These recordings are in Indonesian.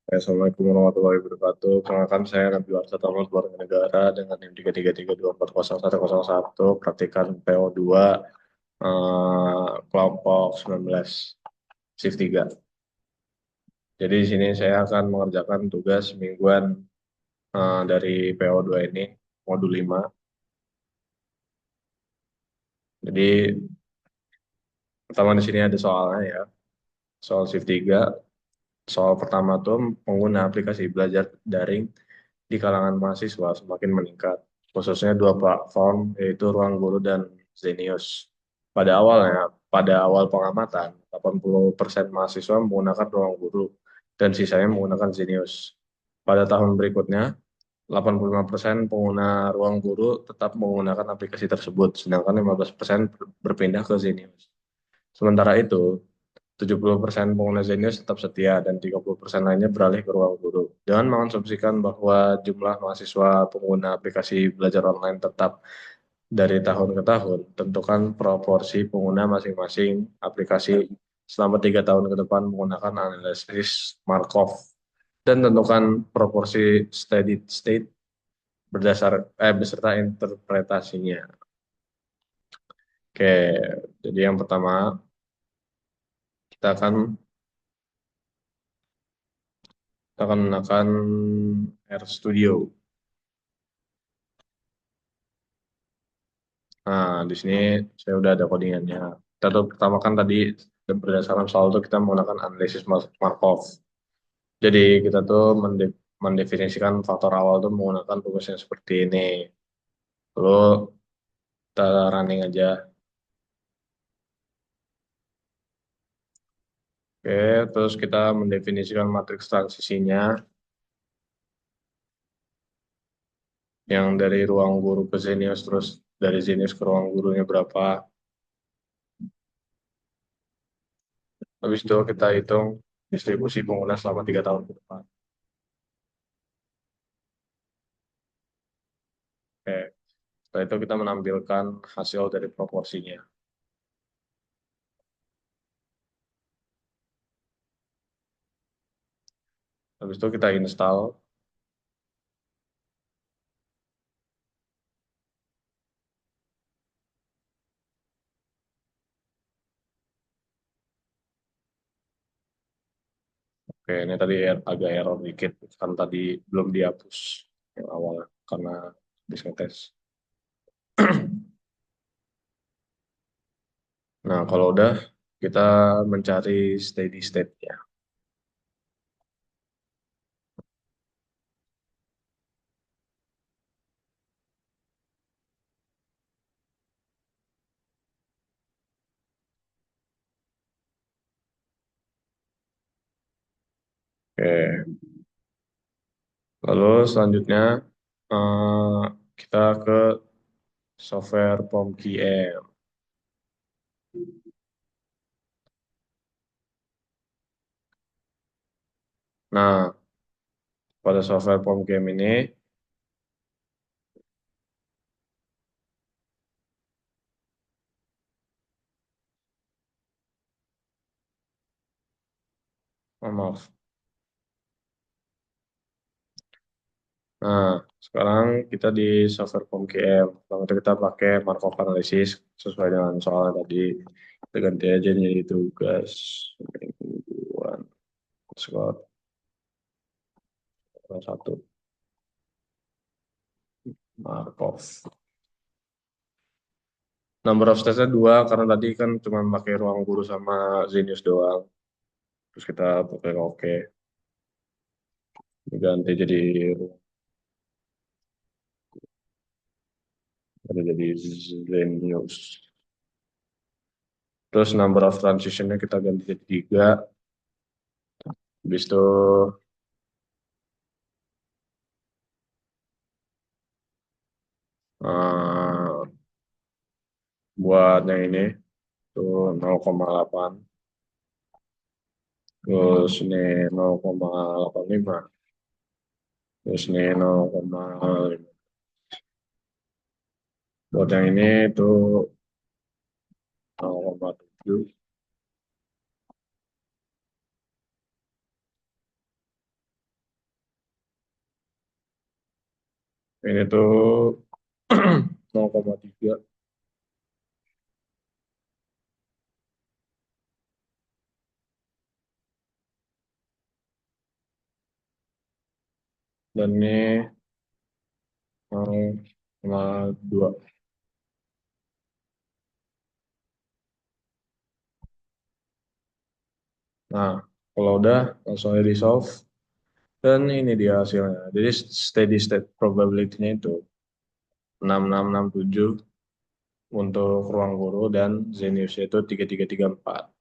Assalamualaikum warahmatullahi wabarakatuh. Perkenalkan saya Nabil Arsad Ahmad, warga negara dengan NIM 333240101. Praktikan PO2 kelompok 19 shift 3. Jadi di sini saya akan mengerjakan tugas mingguan dari PO2 ini, modul 5. Jadi pertama di sini ada soalnya ya. Soal shift 3. Soal pertama tuh pengguna aplikasi belajar daring di kalangan mahasiswa semakin meningkat, khususnya dua platform yaitu Ruang Guru dan Zenius. Pada awal pengamatan, 80% mahasiswa menggunakan Ruang Guru dan sisanya menggunakan Zenius. Pada tahun berikutnya, 85% pengguna Ruang Guru tetap menggunakan aplikasi tersebut, sedangkan 15% berpindah ke Zenius. Sementara itu, 70% pengguna Zenius tetap setia dan 30% lainnya beralih ke Ruang Guru. Dengan mengasumsikan bahwa jumlah mahasiswa pengguna aplikasi belajar online tetap dari tahun ke tahun, tentukan proporsi pengguna masing-masing aplikasi selama 3 tahun ke depan menggunakan analisis Markov dan tentukan proporsi steady state beserta interpretasinya. Oke, jadi yang pertama kita akan menggunakan RStudio. Nah, di sini saya udah ada codingannya. Kita tuh pertama kan tadi berdasarkan soal itu kita menggunakan analisis Markov. Jadi kita tuh mendefinisikan faktor awal tuh menggunakan rumusnya seperti ini. Lalu kita running aja. Oke, terus kita mendefinisikan matriks transisinya yang dari ruang guru ke Zenius, terus dari Zenius ke ruang gurunya berapa. Habis itu kita hitung distribusi pengguna selama 3 tahun ke depan. Oke, setelah itu kita menampilkan hasil dari proporsinya. Habis itu kita install. Oke, ini tadi agak error dikit, kan tadi belum dihapus yang awal karena diskretes. Nah, kalau udah kita mencari steady state-nya. Oke, lalu selanjutnya eh, kita ke software POM-QM. Nah, pada software POM-QM ini, maaf. Nah, sekarang kita di software POM-QM. Lalu kita pakai Markov Analysis sesuai dengan soal tadi. Kita ganti aja jadi tugas mingguan. Skor 1 Markov. Number of stage-nya 2 karena tadi kan cuma pakai ruang guru sama Zenius doang. Terus kita pakai oke. Ganti jadi Zenius. Terus number of transition-nya kita ganti jadi 3. Habis itu eh, buat yang ini tuh 0,8. Terus ini 0,85. Terus ini 0,5. Buat yang ini tuh 0,7. Ini tuh 0,3. Dan ini 0,2. Nah, kalau udah langsung aja di solve. Dan ini dia hasilnya. Jadi steady state probability-nya itu 6667 untuk ruang guru dan Zenius itu 3334.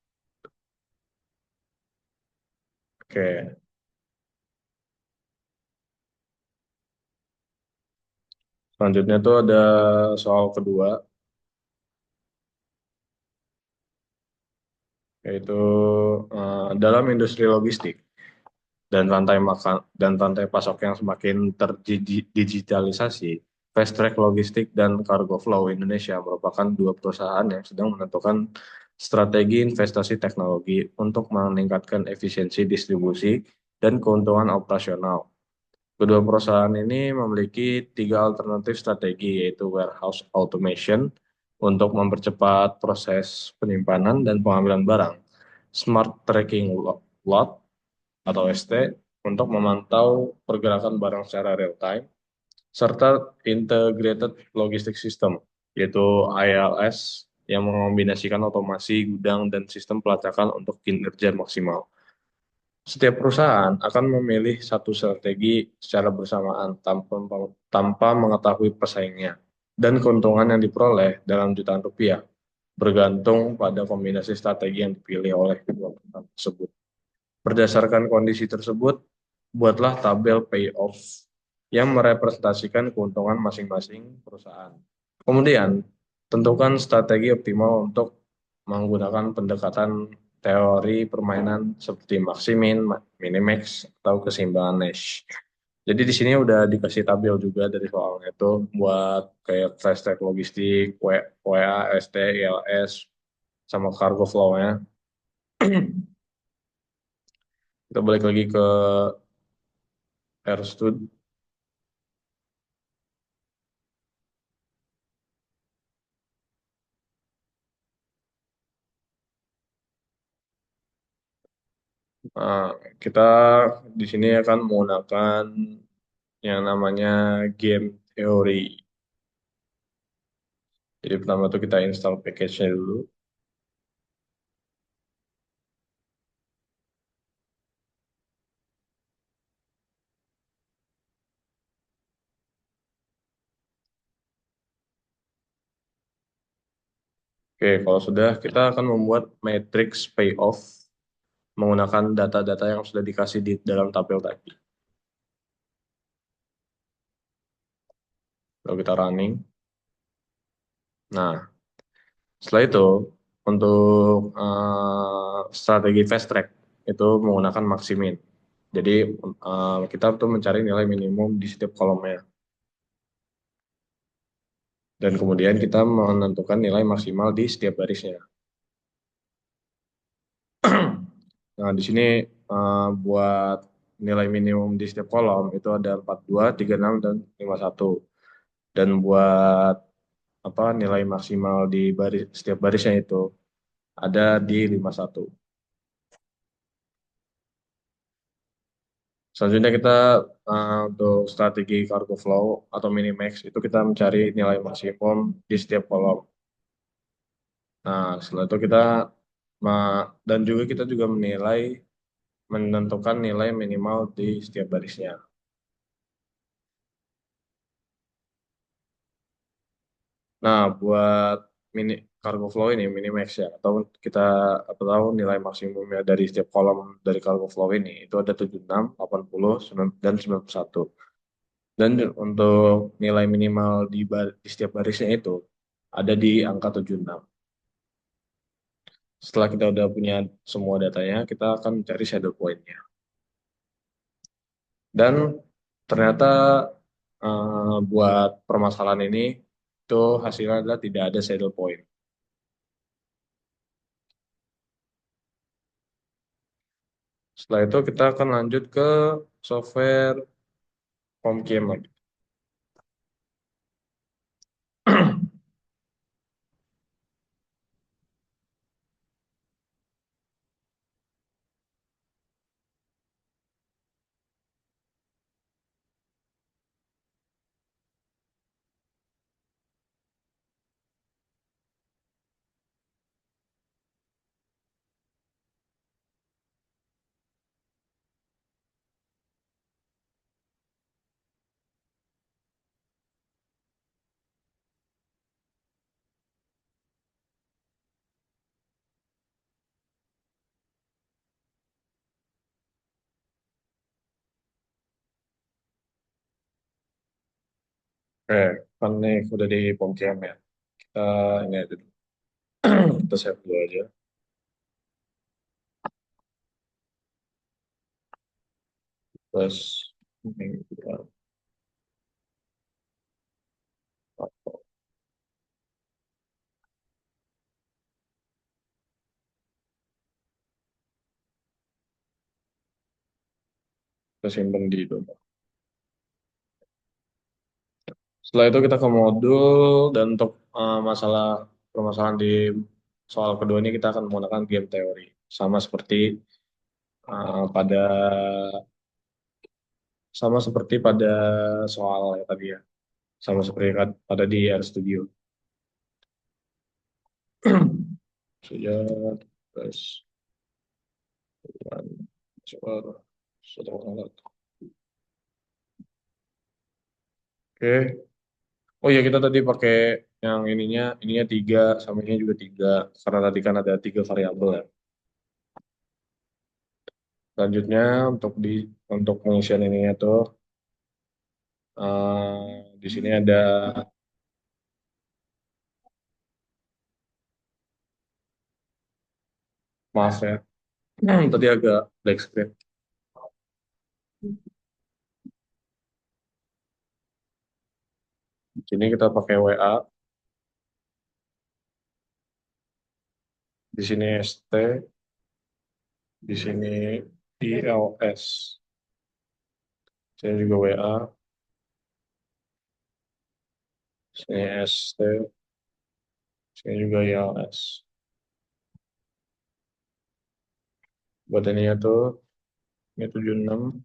Oke, selanjutnya tuh ada soal kedua, yaitu dalam industri logistik dan rantai pasok yang semakin terdigitalisasi, Fast Track Logistik dan Cargo Flow Indonesia merupakan dua perusahaan yang sedang menentukan strategi investasi teknologi untuk meningkatkan efisiensi distribusi dan keuntungan operasional. Kedua perusahaan ini memiliki tiga alternatif strategi, yaitu warehouse automation untuk mempercepat proses penyimpanan dan pengambilan barang, smart tracking lot atau ST untuk memantau pergerakan barang secara real time, serta integrated logistic system, yaitu ILS yang mengombinasikan otomasi gudang dan sistem pelacakan untuk kinerja maksimal. Setiap perusahaan akan memilih satu strategi secara bersamaan tanpa mengetahui pesaingnya dan keuntungan yang diperoleh dalam jutaan rupiah bergantung pada kombinasi strategi yang dipilih oleh kedua perusahaan tersebut. Berdasarkan kondisi tersebut, buatlah tabel payoff yang merepresentasikan keuntungan masing-masing perusahaan. Kemudian, tentukan strategi optimal untuk menggunakan pendekatan teori permainan seperti maximin, minimax, atau keseimbangan Nash. Jadi di sini udah dikasih tabel juga dari soalnya itu buat kayak fast track logistik, WA, ST, ILS, sama cargo flow-nya. Kita balik lagi ke RStud. Nah, kita di sini akan menggunakan yang namanya game teori. Jadi pertama tuh kita install package-nya dulu. Oke, kalau sudah kita akan membuat matrix payoff menggunakan data-data yang sudah dikasih di dalam tabel tadi. Lalu kita running. Nah, setelah itu untuk strategi fast track itu menggunakan maximin. Jadi kita tuh mencari nilai minimum di setiap kolomnya. Dan kemudian kita menentukan nilai maksimal di setiap barisnya. Nah, di sini buat nilai minimum di setiap kolom itu ada 42, 36, dan 51. Dan buat nilai maksimal di setiap barisnya itu ada di 51. Selanjutnya kita untuk strategi cargo flow atau minimax itu kita mencari nilai maksimum di setiap kolom. Nah, setelah itu dan juga kita juga menentukan nilai minimal di setiap barisnya. Nah, buat mini cargo flow ini minimax ya, atau nilai maksimumnya dari setiap kolom dari cargo flow ini itu ada 76, 80, 9, dan 91. Dan untuk nilai minimal di setiap barisnya itu ada di angka 76. Setelah kita udah punya semua datanya, kita akan mencari shadow point-nya. Dan ternyata buat permasalahan ini itu hasilnya adalah tidak ada saddle point. Setelah itu kita akan lanjut ke software HomeKey lagi. Kan nih udah di Pongkiam ya. Kita ini aja dulu. Kita save dulu aja. Terus ini kita simpen di dompet. Setelah itu kita ke modul dan untuk masalah permasalahan di soal kedua ini kita akan menggunakan game teori. Sama seperti pada pada soal ya tadi ya. Sama seperti pada di RStudio. Sejak terus soal sudah alat. Oke. Oh iya kita tadi pakai yang ininya tiga, sama ininya juga tiga. Karena tadi kan ada tiga variabel ya. Selanjutnya untuk pengisian ininya tuh di sini ada maaf ya. Tadi agak black screen. Di sini kita pakai WA, di sini ST, di sini ILS. Sini juga WA, sini ST, sini juga ILS. Buat ininya tuh ini 76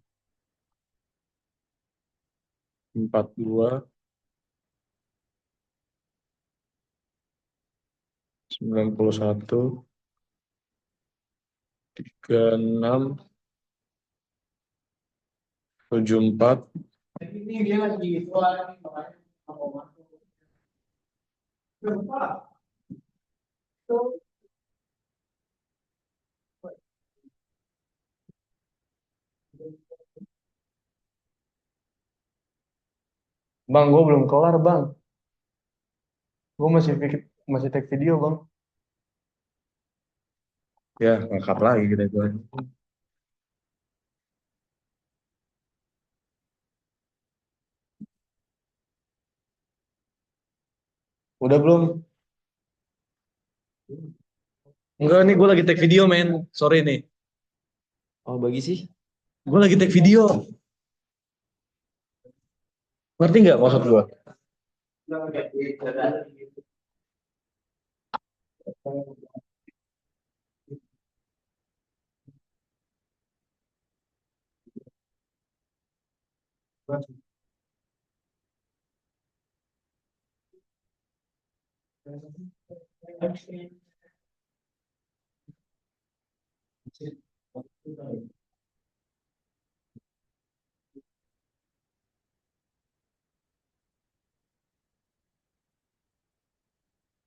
42 91 36 74. Ini dia lagi soal Bang, gue belum kelar, Bang. Gue masih take video, Bang. Ya, ngangkat lagi kita itu. Udah belum? Enggak, nih gue lagi take video, men. Sorry nih. Oh, bagi sih. Gue lagi take video. Ngerti nggak maksud gue?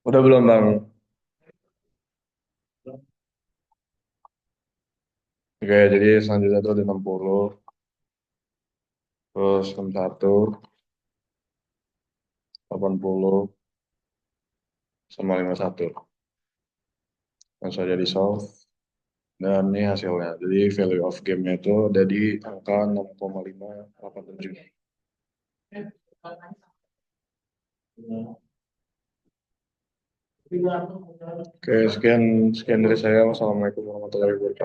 Udah belum, Bang? Oke, jadi selanjutnya itu ada 60, terus 61, 80, sama 51. Langsung aja di solve. Dan ini hasilnya. Jadi value of game-nya itu ada di angka 6,587. Oke, sekian sekian dari saya. Wassalamualaikum warahmatullahi wabarakatuh.